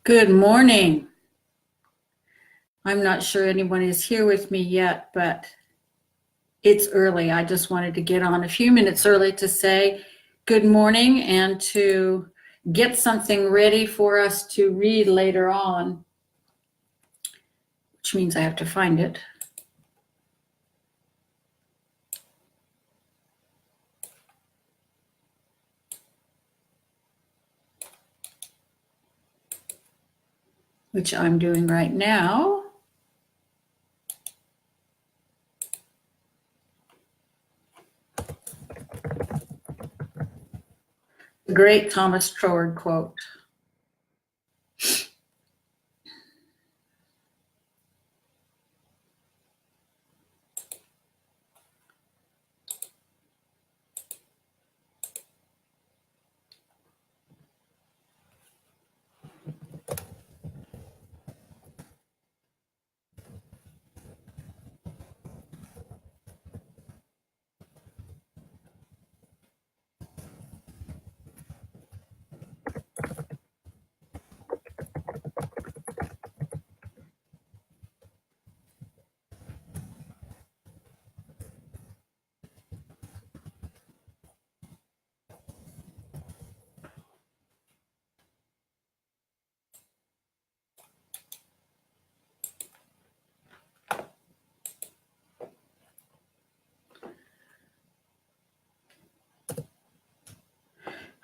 Good morning. I'm not sure anyone is here with me yet, but it's early. I just wanted to get on a few minutes early to say good morning and to get something ready for us to read later on, which means I have to find it. Which I'm doing right now. The great Thomas Troward quote.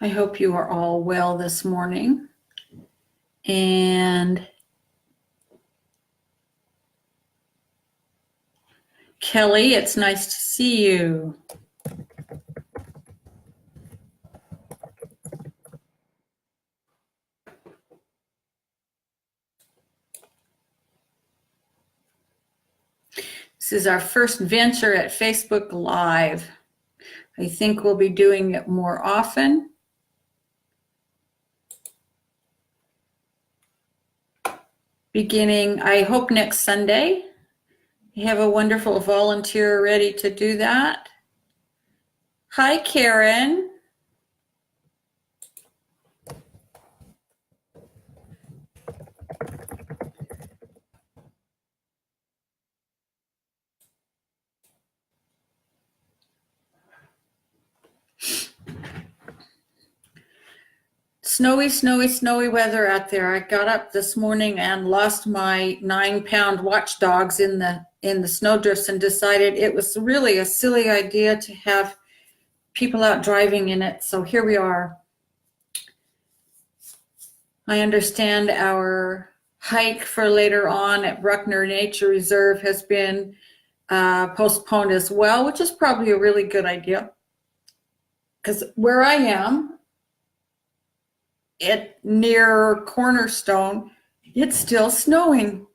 I hope you are all well this morning. And Kelly, it's nice to see you. This is our first venture at Facebook Live. I think we'll be doing it more often. Beginning, I hope, next Sunday. We have a wonderful volunteer ready to do that. Hi, Karen. Snowy, snowy, snowy weather out there. I got up this morning and lost my 9-pound watchdogs in the snowdrifts and decided it was really a silly idea to have people out driving in it. So here we are. I understand our hike for later on at Bruckner Nature Reserve has been postponed as well, which is probably a really good idea. Because where I am, near Cornerstone, it's still snowing.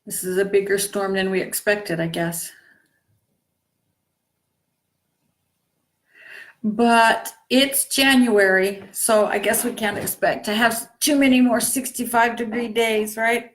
This is a bigger storm than we expected, I guess. But it's January, so I guess we can't expect to have too many more 65-degree days, right?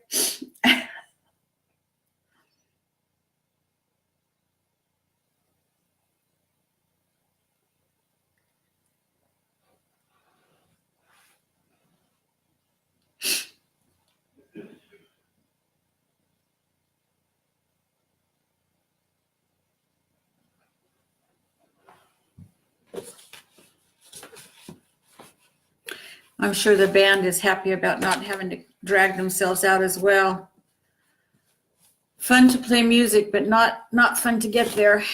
I'm sure the band is happy about not having to drag themselves out as well. Fun to play music, but not fun to get there.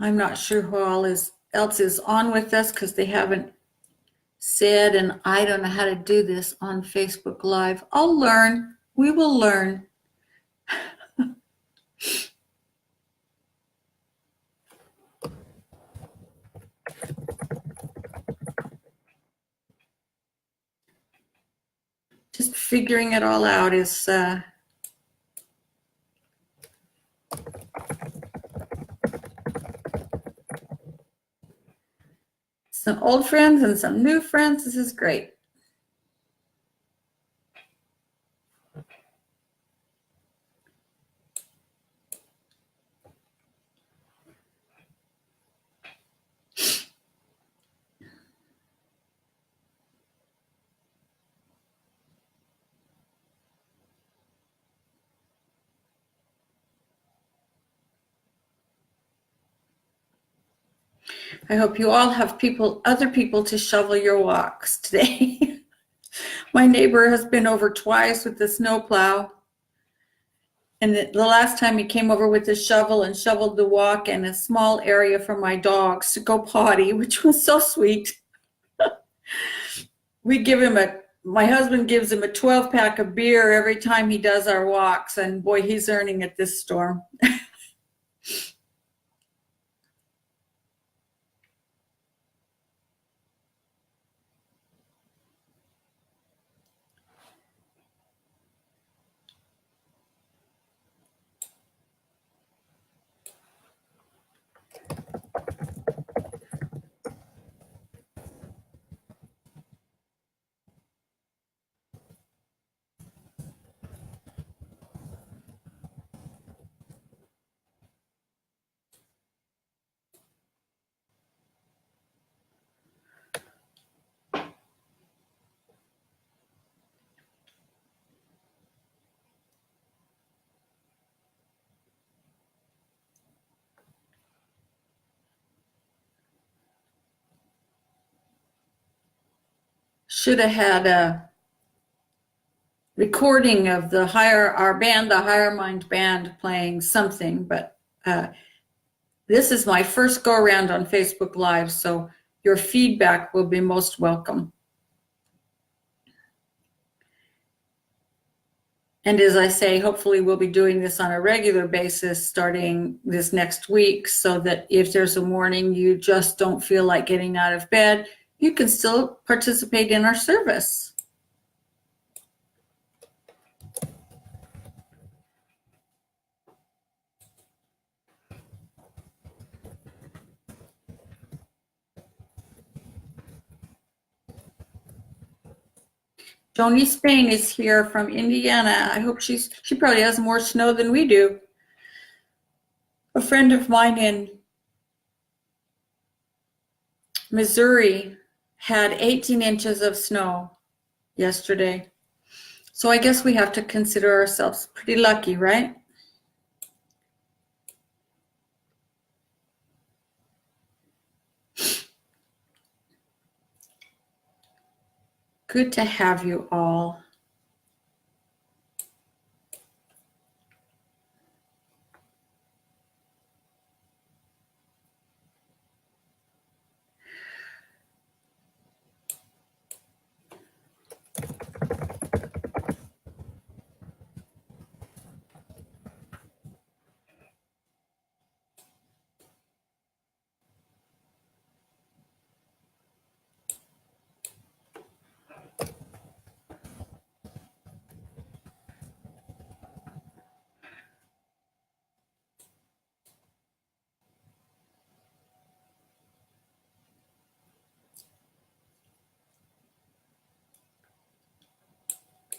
I'm not sure who else is on with us because they haven't said, and I don't know how to do this on Facebook Live. I'll learn. We will learn. just figuring it all out is some old friends and some new friends. This is great. I hope you all have other people to shovel your walks today. My neighbor has been over twice with the snowplow. And the last time he came over with his shovel and shoveled the walk and a small area for my dogs to go potty, which was so sweet. My husband gives him a 12-pack of beer every time he does our walks. And boy, he's earning it this storm. Should have had a recording of our band, the Higher Mind Band, playing something, but this is my first go around on Facebook Live, so your feedback will be most welcome. And as I say, hopefully we'll be doing this on a regular basis starting this next week, so that if there's a morning you just don't feel like getting out of bed, you can still participate in our service. Joni Spain is here from Indiana. I hope she probably has more snow than we do. A friend of mine in Missouri had 18 inches of snow yesterday. So I guess we have to consider ourselves pretty lucky, right? Good to have you all.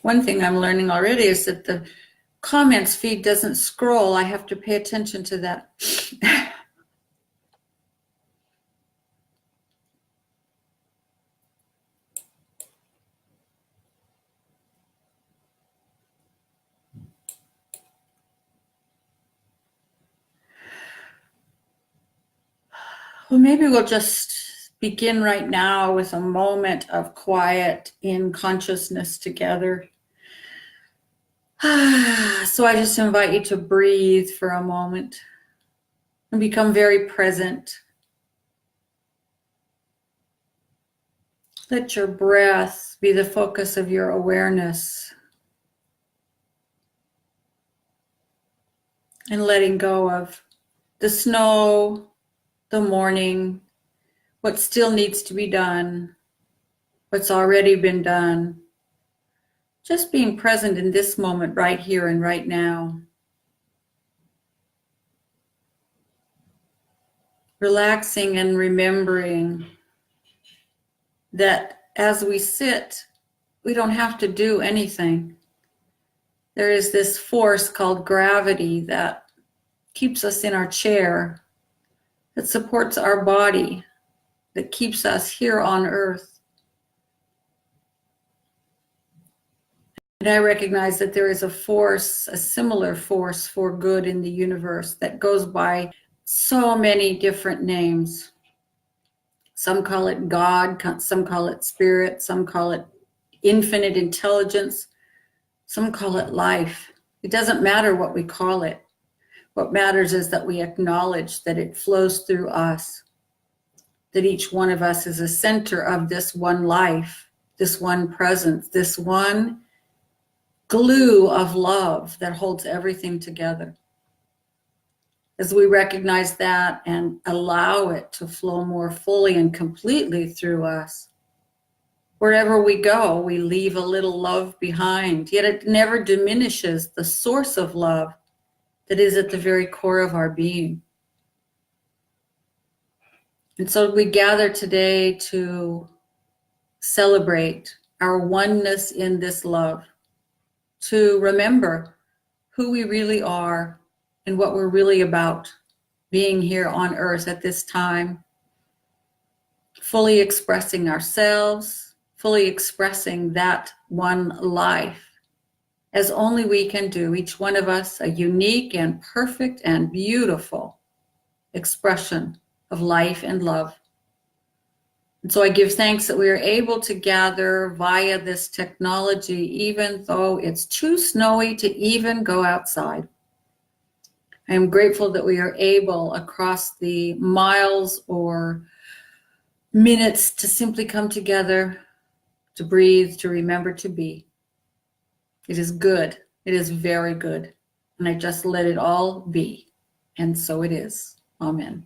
One thing I'm learning already is that the comments feed doesn't scroll. I have to pay attention to that. Well, maybe we'll just begin right now with a moment of quiet in consciousness together. So I just invite you to breathe for a moment and become very present. Let your breath be the focus of your awareness. And letting go of the snow, the morning, what still needs to be done, what's already been done. Just being present in this moment right here and right now. Relaxing and remembering that as we sit, we don't have to do anything. There is this force called gravity that keeps us in our chair, that supports our body, that keeps us here on earth. And I recognize that there is a force, a similar force for good in the universe that goes by so many different names. Some call it God, some call it spirit, some call it infinite intelligence, some call it life. It doesn't matter what we call it. What matters is that we acknowledge that it flows through us, that each one of us is a center of this one life, this one presence, this one glue of love that holds everything together. As we recognize that and allow it to flow more fully and completely through us, wherever we go, we leave a little love behind, yet it never diminishes the source of love that is at the very core of our being. And so we gather today to celebrate our oneness in this love, to remember who we really are and what we're really about, being here on earth at this time, fully expressing ourselves, fully expressing that one life as only we can do, each one of us a unique and perfect and beautiful expression of life and love. And so I give thanks that we are able to gather via this technology, even though it's too snowy to even go outside. I am grateful that we are able, across the miles or minutes, to simply come together, to breathe, to remember to be. It is good. It is very good. And I just let it all be. And so it is. Amen.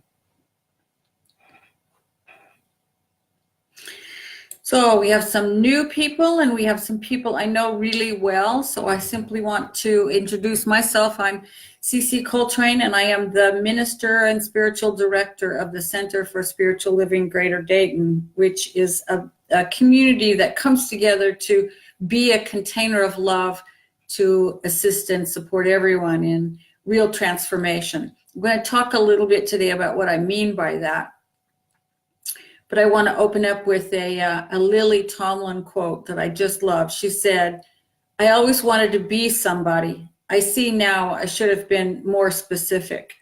So we have some new people and we have some people I know really well. So I simply want to introduce myself. I'm CC Coltrane and I am the Minister and Spiritual Director of the Center for Spiritual Living Greater Dayton, which is a community that comes together to be a container of love to assist and support everyone in real transformation. I'm going to talk a little bit today about what I mean by that. But I want to open up with a Lily Tomlin quote that I just love. She said, "I always wanted to be somebody. I see now I should have been more specific."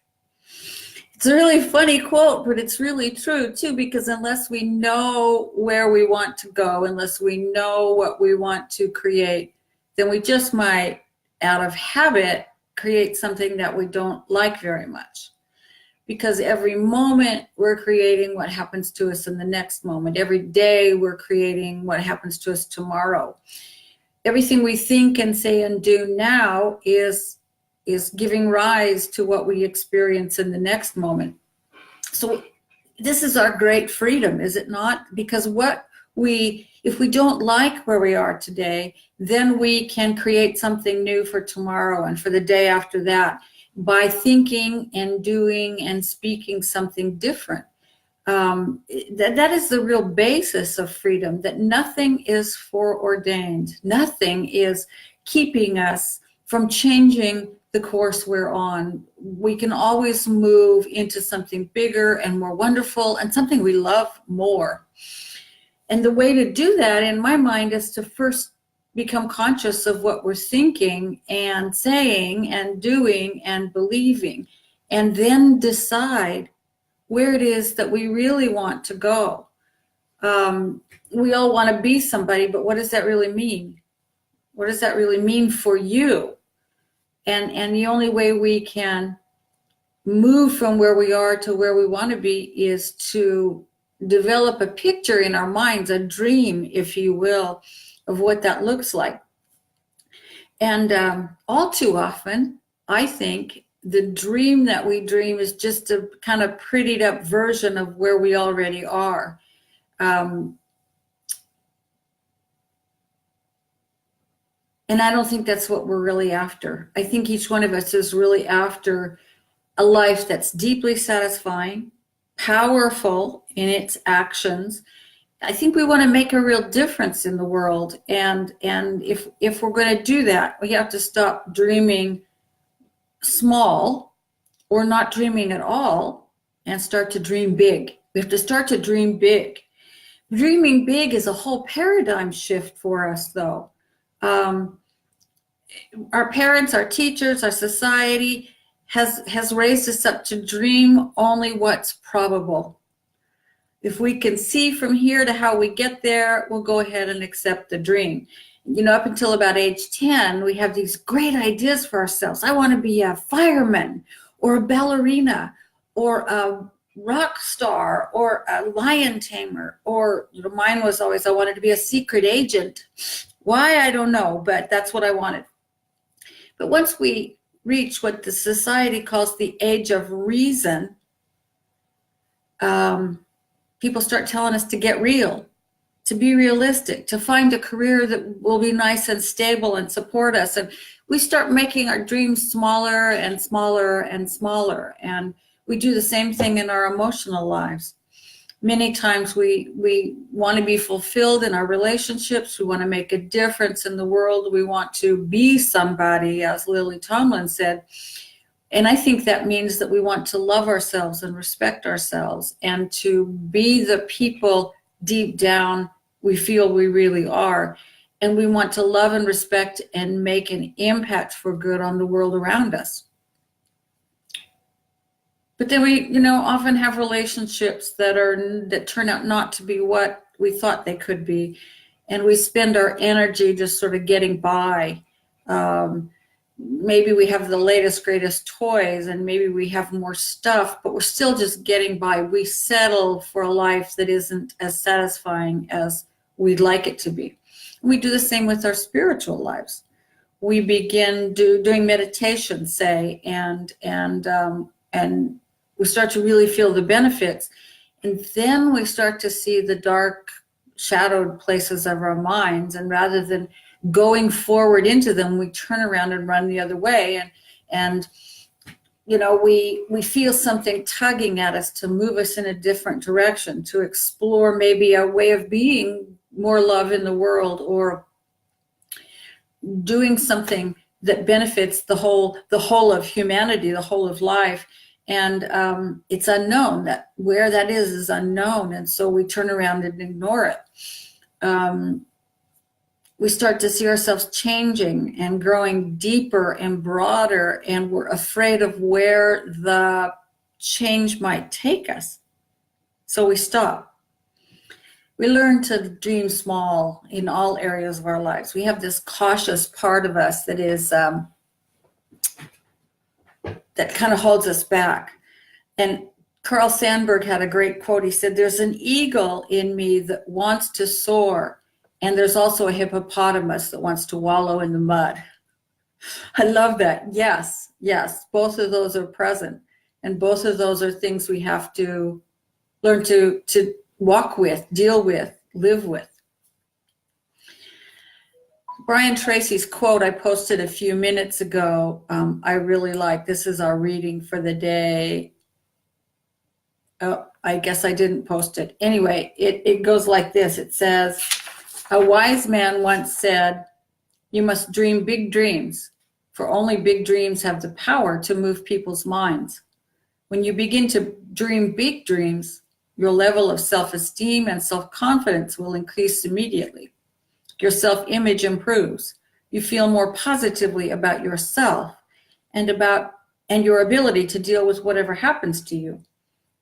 It's a really funny quote, but it's really true too, because unless we know where we want to go, unless we know what we want to create, then we just might, out of habit, create something that we don't like very much. Because every moment we're creating what happens to us in the next moment. Every day we're creating what happens to us tomorrow. Everything we think and say and do now is giving rise to what we experience in the next moment. So this is our great freedom, is it not? Because if we don't like where we are today, then we can create something new for tomorrow and for the day after that, by thinking and doing and speaking something different. That is the real basis of freedom, that nothing is foreordained. Nothing is keeping us from changing the course we're on. We can always move into something bigger and more wonderful and something we love more. And the way to do that, in my mind, is to first become conscious of what we're thinking and saying and doing and believing, and then decide where it is that we really want to go. We all want to be somebody, but what does that really mean? What does that really mean for you? And the only way we can move from where we are to where we want to be is to develop a picture in our minds, a dream, if you will, of what that looks like. And all too often, I think the dream that we dream is just a kind of prettied up version of where we already are. And I don't think that's what we're really after. I think each one of us is really after a life that's deeply satisfying, powerful in its actions. I think we want to make a real difference in the world. And if we're going to do that, we have to stop dreaming small or not dreaming at all and start to dream big. We have to start to dream big. Dreaming big is a whole paradigm shift for us, though. Our parents, our teachers, our society has raised us up to dream only what's probable. If we can see from here to how we get there, we'll go ahead and accept the dream. You know, up until about age 10, we have these great ideas for ourselves. I want to be a fireman or a ballerina or a rock star or a lion tamer, or mine was always I wanted to be a secret agent. Why, I don't know, but that's what I wanted. But once we reach what the society calls the age of reason, people start telling us to get real, to be realistic, to find a career that will be nice and stable and support us. And we start making our dreams smaller and smaller and smaller. And we do the same thing in our emotional lives. Many times we want to be fulfilled in our relationships. We want to make a difference in the world. We want to be somebody, as Lily Tomlin said. And I think that means that we want to love ourselves and respect ourselves and to be the people deep down we feel we really are. And we want to love and respect and make an impact for good on the world around us. But then we, often have relationships that turn out not to be what we thought they could be. And we spend our energy just sort of getting by. Maybe we have the latest, greatest toys, and maybe we have more stuff, but we're still just getting by. We settle for a life that isn't as satisfying as we'd like it to be. We do the same with our spiritual lives. We begin doing meditation, say, and we start to really feel the benefits. And then we start to see the dark, shadowed places of our minds. And rather than going forward into them, we turn around and run the other way. And we feel something tugging at us to move us in a different direction, to explore maybe a way of being more love in the world, or doing something that benefits the whole of humanity, the whole of life. And it's unknown. That where that is unknown. And so we turn around and ignore it. We start to see ourselves changing and growing deeper and broader, and we're afraid of where the change might take us. So we stop. We learn to dream small in all areas of our lives. We have this cautious part of us that is that kind of holds us back. And Carl Sandburg had a great quote. He said, "There's an eagle in me that wants to soar, and there's also a hippopotamus that wants to wallow in the mud." I love that. Yes, both of those are present. And both of those are things we have to learn to walk with, deal with, live with. Brian Tracy's quote I posted a few minutes ago, I really like. This is our reading for the day. Oh, I guess I didn't post it. Anyway, it goes like this. It says, "A wise man once said, 'You must dream big dreams, for only big dreams have the power to move people's minds. When you begin to dream big dreams, your level of self-esteem and self-confidence will increase immediately. Your self-image improves. You feel more positively about yourself and your ability to deal with whatever happens to you.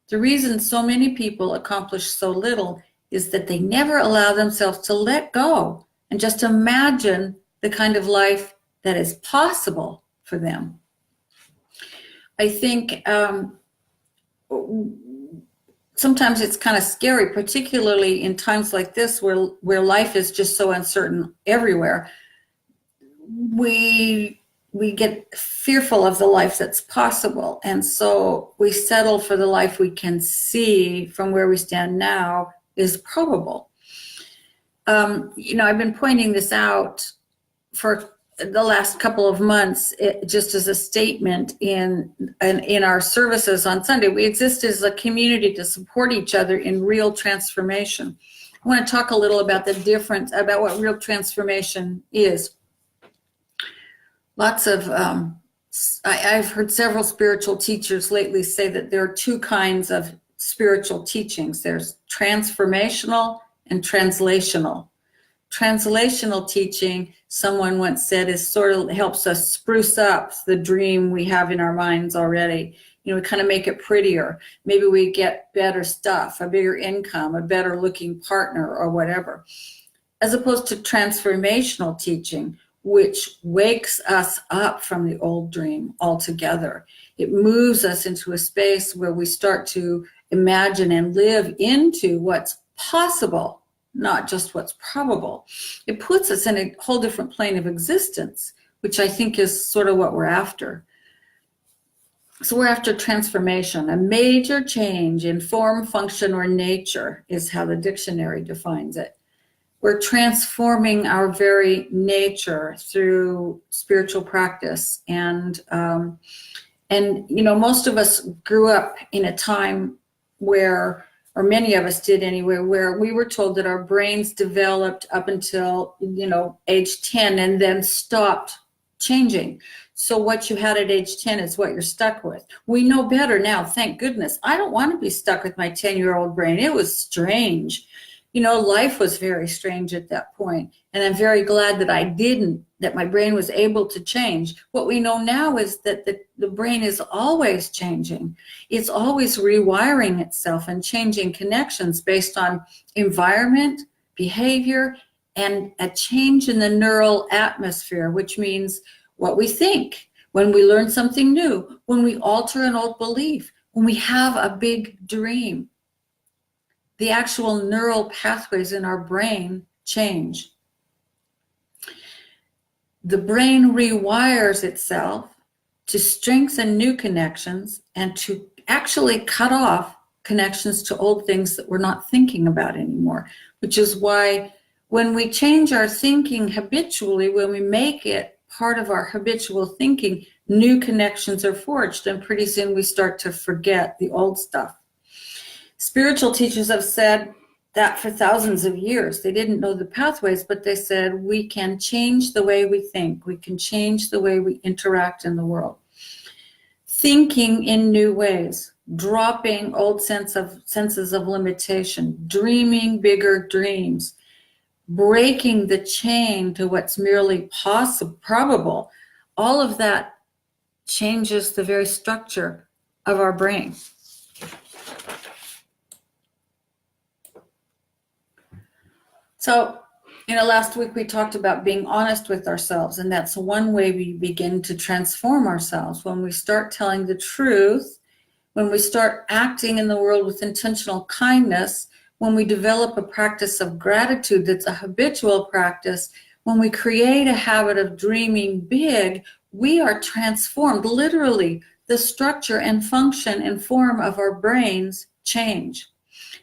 The reason so many people accomplish so little is that they never allow themselves to let go and just imagine the kind of life that is possible for them.'" I think sometimes it's kind of scary, particularly in times like this where life is just so uncertain everywhere. We get fearful of the life that's possible. And so we settle for the life we can see from where we stand now is probable. I've been pointing this out for the last couple of months, just as a statement in our services on Sunday, we exist as a community to support each other in real transformation. I want to talk a little about the difference, about what real transformation is. Lots of, I've heard several spiritual teachers lately say that there are two kinds of spiritual teachings. There's transformational and translational. Translational teaching, someone once said, is sort of helps us spruce up the dream we have in our minds already. You know, we kind of make it prettier. Maybe we get better stuff, a bigger income, a better looking partner, or whatever. As opposed to transformational teaching, which wakes us up from the old dream altogether. It moves us into a space where we start to imagine and live into what's possible, not just what's probable. It puts us in a whole different plane of existence, which I think is sort of what we're after. So we're after transformation. A major change in form, function, or nature is how the dictionary defines it. We're transforming our very nature through spiritual practice. And you know, most of us grew up in a time where, or many of us did anyway, where we were told that our brains developed up until, you know, age 10 and then stopped changing. So what you had at age 10 is what you're stuck with. We know better now, thank goodness. I don't want to be stuck with my 10-year-old brain. It was strange. You know, life was very strange at that point. And I'm very glad that I didn't, that my brain was able to change. What we know now is that the brain is always changing. It's always rewiring itself and changing connections based on environment, behavior, and a change in the neural atmosphere, which means what we think, when we learn something new, when we alter an old belief, when we have a big dream. The actual neural pathways in our brain change. The brain rewires itself to strengthen new connections and to actually cut off connections to old things that we're not thinking about anymore, which is why when we change our thinking habitually, when we make it part of our habitual thinking, new connections are forged, and pretty soon we start to forget the old stuff. Spiritual teachers have said that for thousands of years. They didn't know the pathways, but they said we can change the way we think. We can change the way we interact in the world. Thinking in new ways, dropping old senses of limitation, dreaming bigger dreams, breaking the chain to what's merely probable. All of that changes the very structure of our brain. So, you know, last week we talked about being honest with ourselves, and that's one way we begin to transform ourselves. When we start telling the truth, when we start acting in the world with intentional kindness, when we develop a practice of gratitude that's a habitual practice, when we create a habit of dreaming big, we are transformed. Literally, the structure and function and form of our brains change.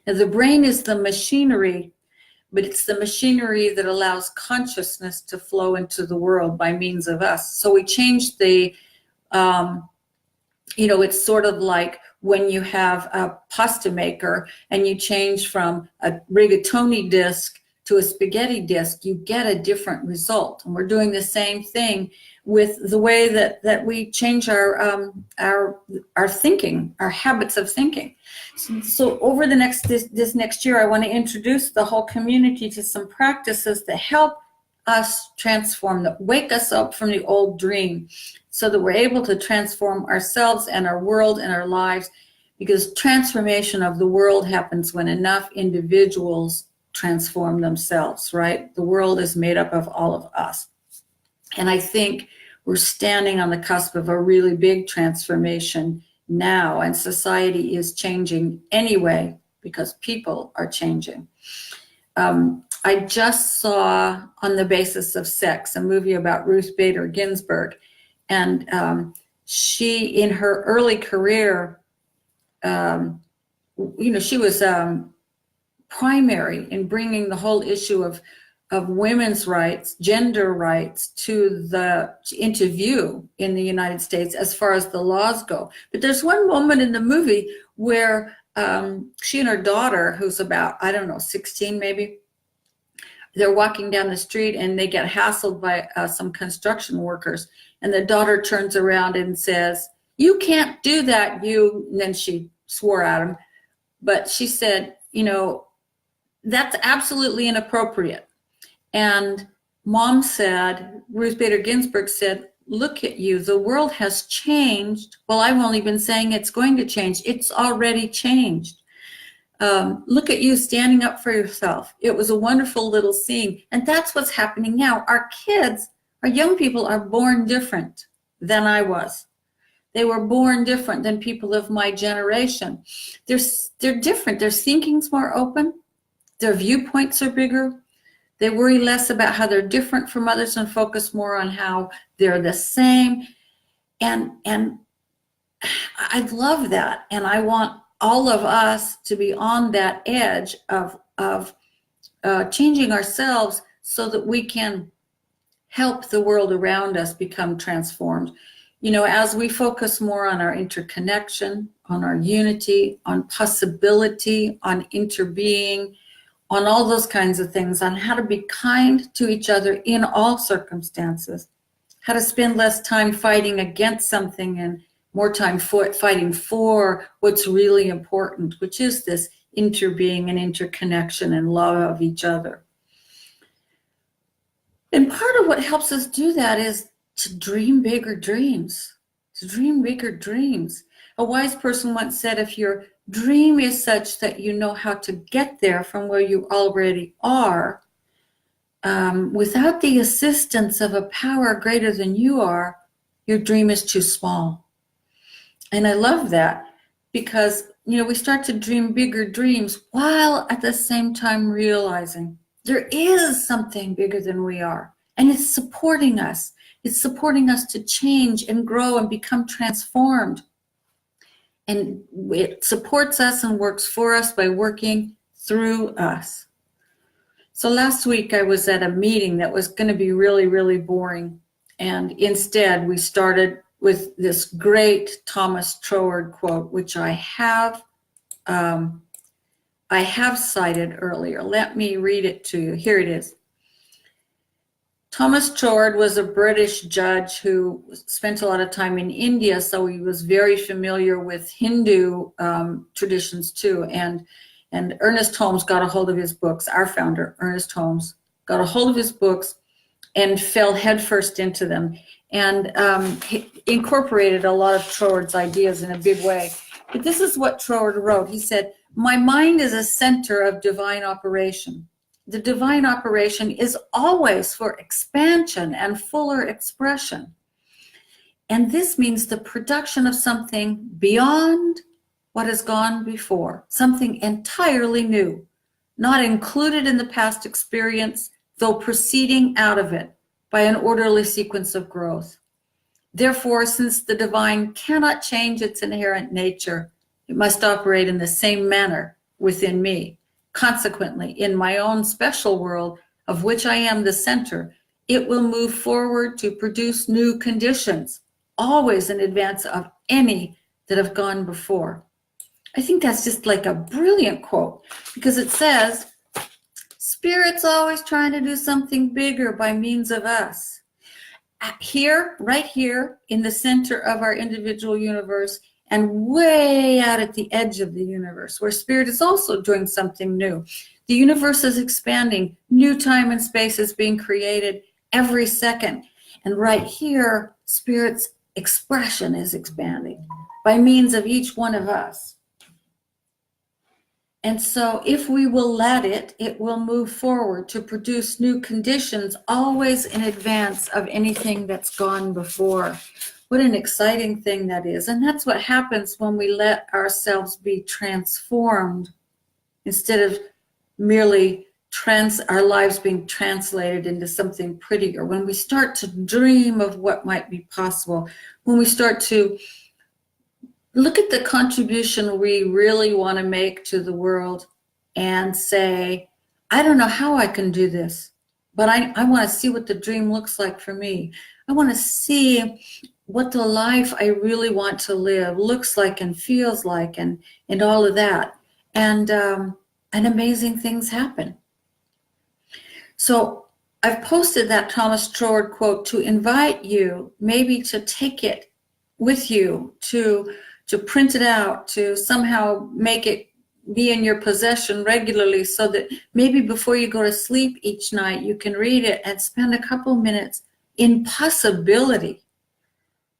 Now, the brain is the machinery, but it's the machinery that allows consciousness to flow into the world by means of us. So we change the, you know, it's sort of like when you have a pasta maker and you change from a rigatoni disc to a spaghetti disc, you get a different result. And we're doing the same thing with the way that we change our thinking, our habits of thinking. So over this next year, I want to introduce the whole community to some practices that help us transform, that wake us up from the old dream, so that we're able to transform ourselves and our world and our lives, because transformation of the world happens when enough individuals transform themselves, right? The world is made up of all of us. And I think we're standing on the cusp of a really big transformation now, and society is changing anyway because people are changing. I just saw On the Basis of Sex, a movie about Ruth Bader Ginsburg, and she, in her early career, you know, she was primary in bringing the whole issue of of women's rights, gender rights into view in the United States as far as the laws go. But there's one moment in the movie where she and her daughter, who's about, 16 maybe, they're walking down the street and they get hassled by some construction workers. And the daughter turns around and says, "You can't do that, you." And then she swore at him. But she said, that's absolutely inappropriate. And Mom said, Ruth Bader Ginsburg said, "Look at you. The world has changed." Well, I've only been saying it's going to change. It's already changed. Look at you standing up for yourself. It was a wonderful little scene. And that's what's happening now. Our kids, our young people are born different than I was. They were born different than people of my generation. They're different. Their thinking's more open. Their viewpoints are bigger. They worry less about how they're different from others and focus more on how they're the same. And I love that. And I want all of us to be on that edge of changing ourselves so that we can help the world around us become transformed. As we focus more on our interconnection, on our unity, on possibility, on interbeing, on all those kinds of things, on how to be kind to each other in all circumstances, how to spend less time fighting against something and more time fighting for what's really important, which is this interbeing and interconnection and love of each other. And part of what helps us do that is to dream bigger dreams, A wise person once said, if your dream is such that you know how to get there from where you already are, without the assistance of a power greater than you are, your dream is too small. And I love that because, we start to dream bigger dreams while at the same time realizing there is something bigger than we are. And it's supporting us. It's supporting us to change and grow and become transformed. And it supports us and works for us by working through us. So last week I was at a meeting that was going to be really, really boring. And instead we started with this great Thomas Troward quote, which I have cited earlier. Let me read it to you. Here it is. Thomas Troward was a British judge who spent a lot of time in India, so he was very familiar with Hindu traditions too. And Ernest Holmes got a hold of his books. Our founder, Ernest Holmes, got a hold of his books and fell headfirst into them, and he incorporated a lot of Troward's ideas in a big way. But this is what Troward wrote. He said, "My mind is a center of divine operation. The divine operation is always for expansion and fuller expression. And this means the production of something beyond what has gone before, something entirely new, not included in the past experience, though proceeding out of it by an orderly sequence of growth. Therefore, since the divine cannot change its inherent nature, it must operate in the same manner within me. Consequently, in my own special world, of which I am the center, it will move forward to produce new conditions, always in advance of any that have gone before." I think that's just like a brilliant quote, because it says, Spirit's always trying to do something bigger by means of us. Here, right here, in the center of our individual universe, and way out at the edge of the universe, where Spirit is also doing something new. The universe is expanding. New time and space is being created every second. And right here, Spirit's expression is expanding by means of each one of us. And so if we will let it, it will move forward to produce new conditions, always in advance of anything that's gone before. What an exciting thing that is. And that's what happens when we let ourselves be transformed instead of merely our lives being translated into something prettier. When we start to dream of what might be possible, when we start to look at the contribution we really want to make to the world and say, I don't know how I can do this, but I want to see what the dream looks like for me. I want to see what the life I really want to live looks like and feels like, and all of that. And amazing things happen. So I've posted that Thomas Troward quote to invite you maybe to take it with you, to print it out, to somehow make it be in your possession regularly, so that maybe before you go to sleep each night, you can read it and spend a couple minutes in possibility.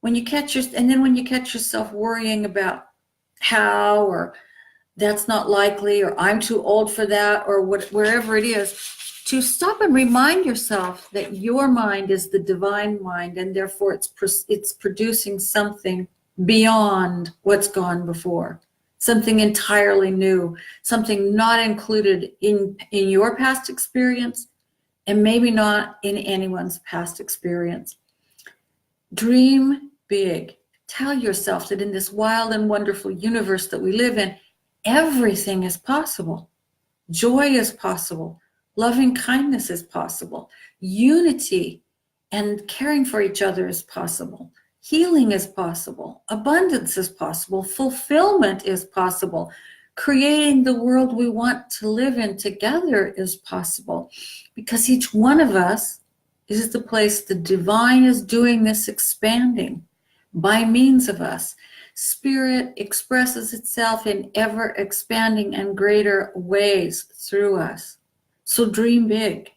When you catch yourself worrying about how, or that's not likely, or I'm too old for that, or wherever it is, to stop and remind yourself that your mind is the divine mind, and therefore it's producing something beyond what's gone before, something entirely new, something not included in your past experience, and maybe not in anyone's past experience. Dream big. Tell yourself that in this wild and wonderful universe that we live in, everything is possible. Joy is possible. Loving kindness is possible. Unity and caring for each other is possible. Healing is possible. Abundance is possible. Fulfillment is possible. Creating the world we want to live in together is possible, because each one of us is the place the divine is doing this expanding by means of us. Spirit expresses itself in ever expanding and greater ways through us. So dream big.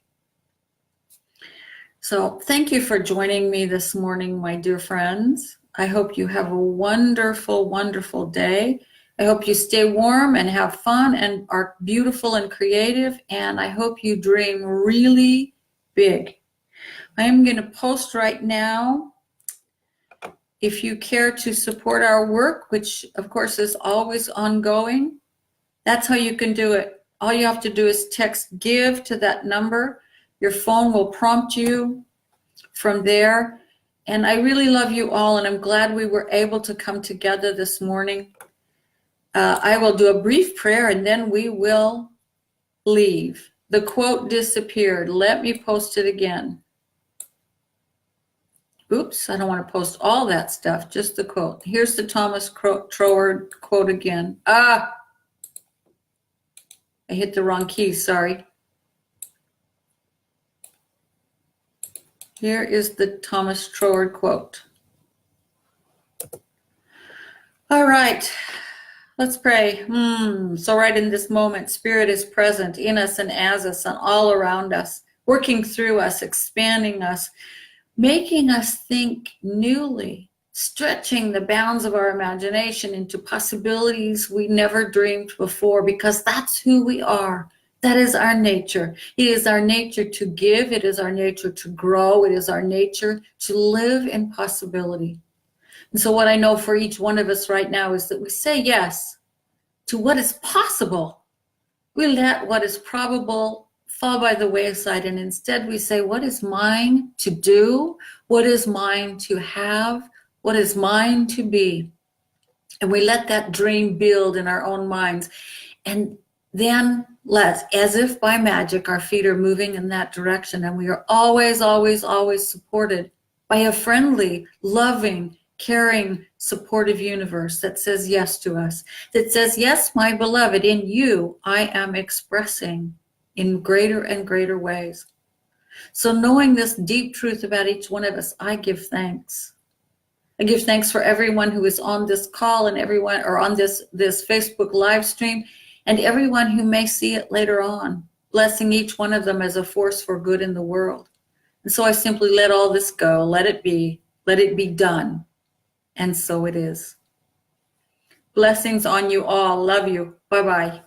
So thank you for joining me this morning, my dear friends. I hope you have a wonderful, wonderful day. I hope you stay warm and have fun and are beautiful and creative. And I hope you dream really big. I am going to post right now, if you care to support our work, which of course is always ongoing. That's how you can do it. All you have to do is text GIVE to that number. Your phone will prompt you from there. And I really love you all, and I'm glad we were able to come together this morning. I will do a brief prayer and then we will leave. The quote disappeared. Let me post it again. Oops, I don't want to post all that stuff, just the quote. Here's the Thomas Troward quote again. I hit the wrong key, sorry. Here is the Thomas Troward quote. All right, let's pray. So right in this moment, Spirit is present in us and as us and all around us, working through us, expanding us, making us think newly, stretching the bounds of our imagination into possibilities we never dreamed before, because that's who we are. That is our nature. It is our nature to give. It is our nature to grow. It is our nature to live in possibility. And so what I know for each one of us right now is that we say yes to what is possible. We let what is probable fall by the wayside, and instead we say, what is mine to do? What is mine to have? What is mine to be? And we let that dream build in our own minds. And then as if by magic, our feet are moving in that direction. And we are always, always, always supported by a friendly, loving, caring, supportive universe that says yes to us. That says, yes, my beloved, in you, I am expressing in greater and greater ways. So knowing this deep truth about each one of us, I give thanks. I give thanks for everyone who is on this call, and everyone, or on this Facebook live stream, and everyone who may see it later on, blessing each one of them as a force for good in the world. And so I simply let all this go, let it be done. And so it is. Blessings on you all. Love you. Bye-bye.